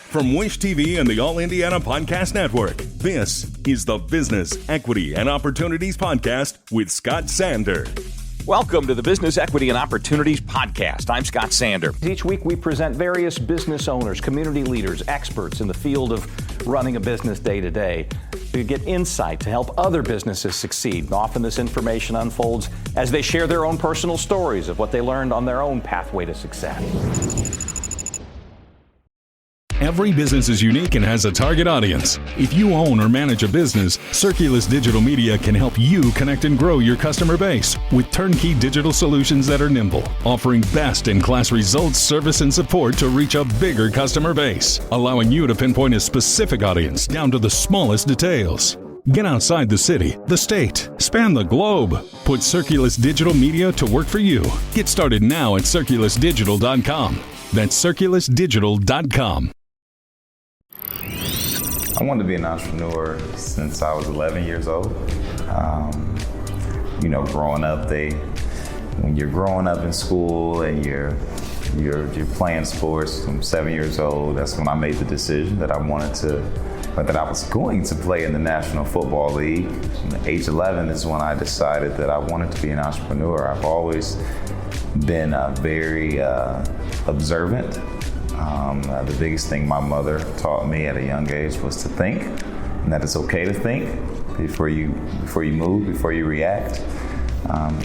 From Wish TV and the All Indiana Podcast Network, this is the Business, Equity, and Opportunities Podcast with Scott Sander. Welcome to the Business, Equity, and Opportunities Podcast. I'm Scott Sander. Each week we present various business owners, community leaders, experts in the field of running a business day to day to get insight to help other businesses succeed. Often this information unfolds as they share their own personal stories of what they learned on their own pathway to success. Every business is unique and has a target audience. If you own or manage a business, Circulus Digital Media can help you connect and grow your customer base with turnkey digital solutions that are nimble, offering best-in-class results, service, and support to reach a bigger customer base, allowing you to pinpoint a specific audience down to the smallest details. Get outside the city, the state, span the globe. Put Circulus Digital Media to work for you. Get started now at circulusdigital.com. That's circulusdigital.com. I wanted to be an entrepreneur since I was 11 years old. Growing up, when you're growing up in school and you're playing sports from 7 years old, that's when I made the decision that I was going to play in the National Football League. At age 11 is when I decided that I wanted to be an entrepreneur. I've always been very observant. The biggest thing my mother taught me at a young age was to think, and that it's okay to think before you move, before you react.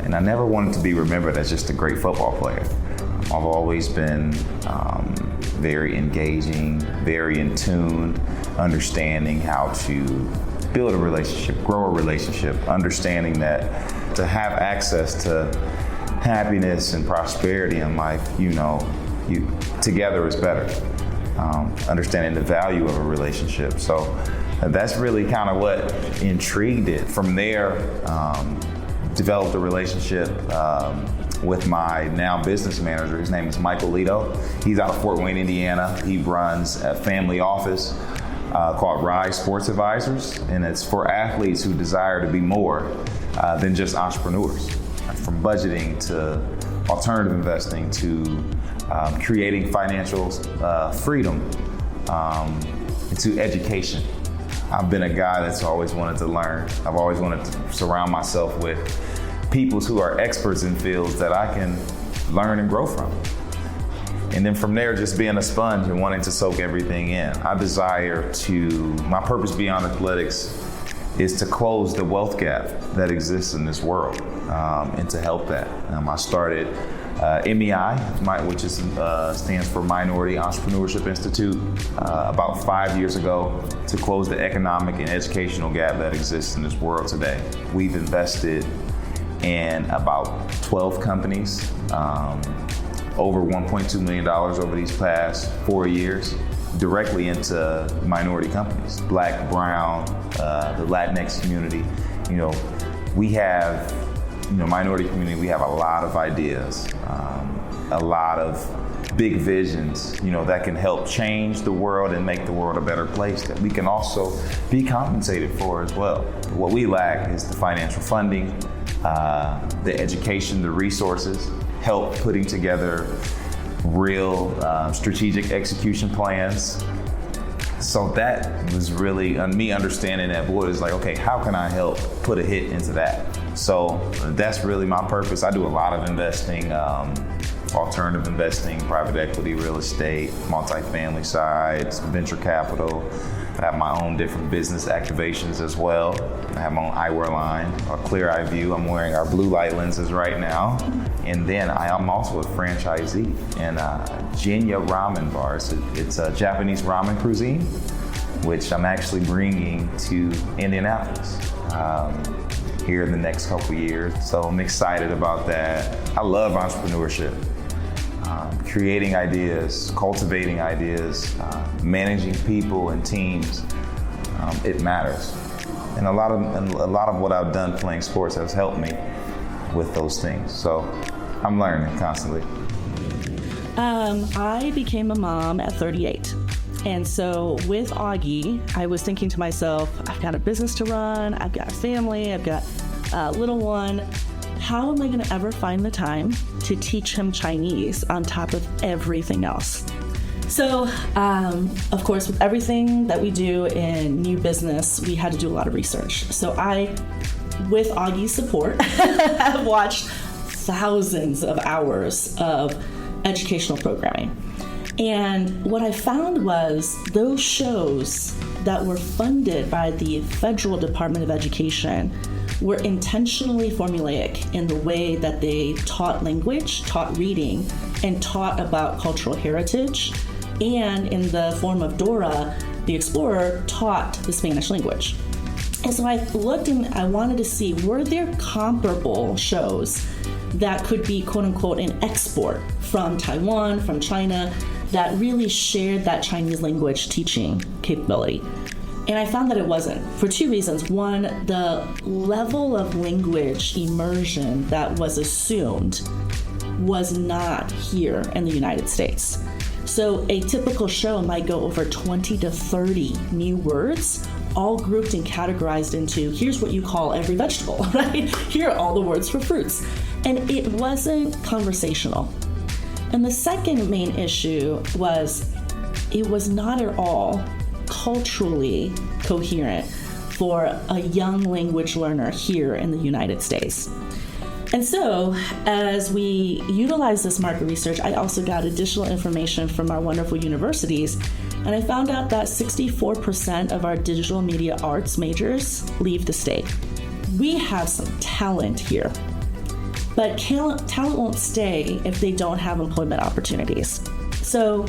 And I never wanted to be remembered as just a great football player. I've always been very engaging, very in tune, understanding how to build a relationship, grow a relationship, understanding that to have access to happiness and prosperity in life, together is better. Understanding the value of a relationship. So that's really kind of what intrigued it. From there, developed a relationship with my now business manager. His name is Michael Lito. He's out of Fort Wayne, Indiana. He runs a family office called Rise Sports Advisors, and it's for athletes who desire to be more than just entrepreneurs. From budgeting to alternative investing to creating financial freedom to education. I've been a guy that's always wanted to learn. I've always wanted to surround myself with people who are experts in fields that I can learn and grow from. And then from there, just being a sponge and wanting to soak everything in. My purpose beyond athletics is to close the wealth gap that exists in this world and to help that. I started MEI, which stands for Minority Entrepreneurship Institute, about 5 years ago to close the economic and educational gap that exists in this world today. We've invested in about 12 companies, over $1.2 million over these past 4 years, directly into minority companies, Black, Brown, the Latinx community. We have minority community, we have a lot of ideas, a lot of big visions, that can help change the world and make the world a better place that we can also be compensated for as well. What we lack is the financial funding, the education, the resources, help putting together real strategic execution plans. So that was really me understanding that void is like, okay, how can I help put a hit into that? So that's really my purpose. I do a lot of investing, alternative investing, private equity, real estate, multifamily sides, venture capital. I have my own different business activations as well. I have my own eyewear line, our Clear Eye View. I'm wearing our blue light lenses right now. And then I am also a franchisee in Jinya Ramen Bar. It's a Japanese ramen cuisine, which I'm actually bringing to Indianapolis here in the next couple years. So I'm excited about that. I love entrepreneurship. Creating ideas, cultivating ideas, managing people and teams, it matters. And a lot of what I've done playing sports has helped me with those things. So I'm learning constantly. I became a mom at 38. And so with Augie, I was thinking to myself, I've got a business to run, I've got a family, I've got a little one. How am I going to ever find the time to teach him Chinese on top of everything else? So, of course, with everything that we do in new business, we had to do a lot of research. So I, with Augie's support, have watched thousands of hours of educational programming. And what I found was those shows that were funded by the Federal Department of Education were intentionally formulaic in the way that they taught language, taught reading, and taught about cultural heritage. And in the form of Dora, the Explorer, taught the Spanish language. And so I looked and I wanted to see, were there comparable shows that could be, quote unquote, an export from Taiwan, from China, that really shared that Chinese language teaching capability? And I found that it wasn't, for two reasons. One, the level of language immersion that was assumed was not here in the United States. So a typical show might go over 20 to 30 new words, all grouped and categorized into, here's what you call every vegetable, right? Here are all the words for fruits. And it wasn't conversational. And the second main issue was it was not at all culturally coherent for a young language learner here in the United States. And so, as we utilize this market research, I also got additional information from our wonderful universities, and I found out that 64% of our digital media arts majors leave the state. We have some talent here, but talent won't stay if they don't have employment opportunities. So,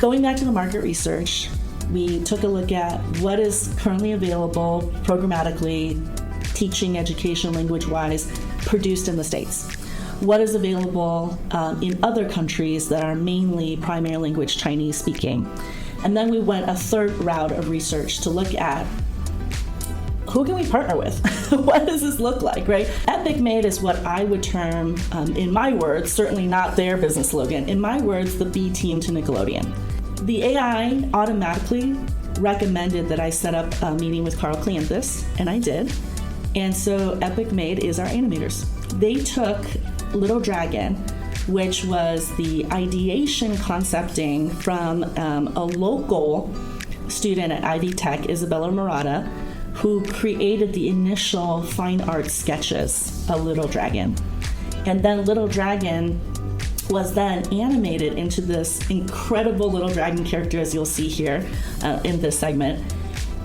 going back to the market research, we took a look at what is currently available programmatically, teaching, education, language-wise, produced in the States. What is available in other countries that are mainly primary language Chinese speaking. And then we went a third route of research to look at who can we partner with? What does this look like, right? Epic Made is what I would term, in my words, certainly not their business slogan, in my words, the B team to Nickelodeon. The AI automatically recommended that I set up a meeting with Carl Cleanthus, and I did. And so Epic Made is our animators. They took Little Dragon, which was the ideation concepting from a local student at Ivy Tech, Isabella Murata, who created the initial fine art sketches of Little Dragon. And then Little Dragon was then animated into this incredible Little Dragon character, as you'll see here in this segment,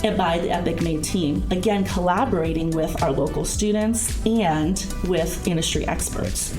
and by the Epic Made team, again collaborating with our local students and with industry experts.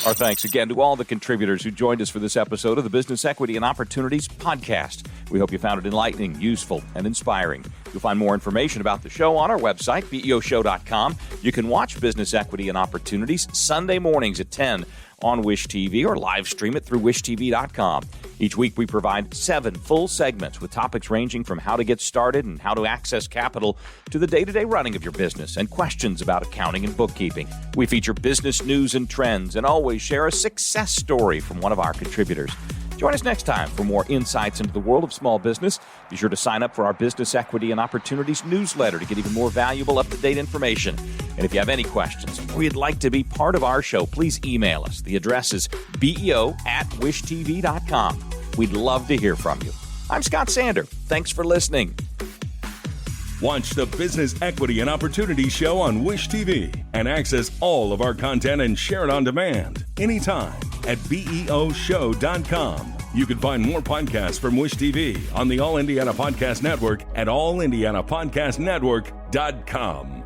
Our thanks again to all the contributors who joined us for this episode of the Business Equity and Opportunities podcast. We hope you found it enlightening, useful, and inspiring. You'll find more information about the show on our website, BEOshow.com. You can watch Business Equity and Opportunities Sunday mornings at 10 on Wish TV or live stream it through wishtv.com. Each week we provide 7 full segments with topics ranging from how to get started and how to access capital to the day-to-day running of your business and questions about accounting and bookkeeping. We feature business news and trends and always share a success story from one of our contributors. Join us next time for more insights into the world of small business. Be sure to sign up for our Business Equity and Opportunities newsletter to get even more valuable, up-to-date information. And if you have any questions or you'd like to be part of our show, please email us. The address is beo@wishtv.com. We'd love to hear from you. I'm Scott Sander. Thanks for listening. Watch the Business Equity and Opportunity Show on Wish TV and access all of our content and share it on demand anytime at BEOshow.com. You can find more podcasts from Wish TV on the All Indiana Podcast Network at allindianapodcastnetwork.com.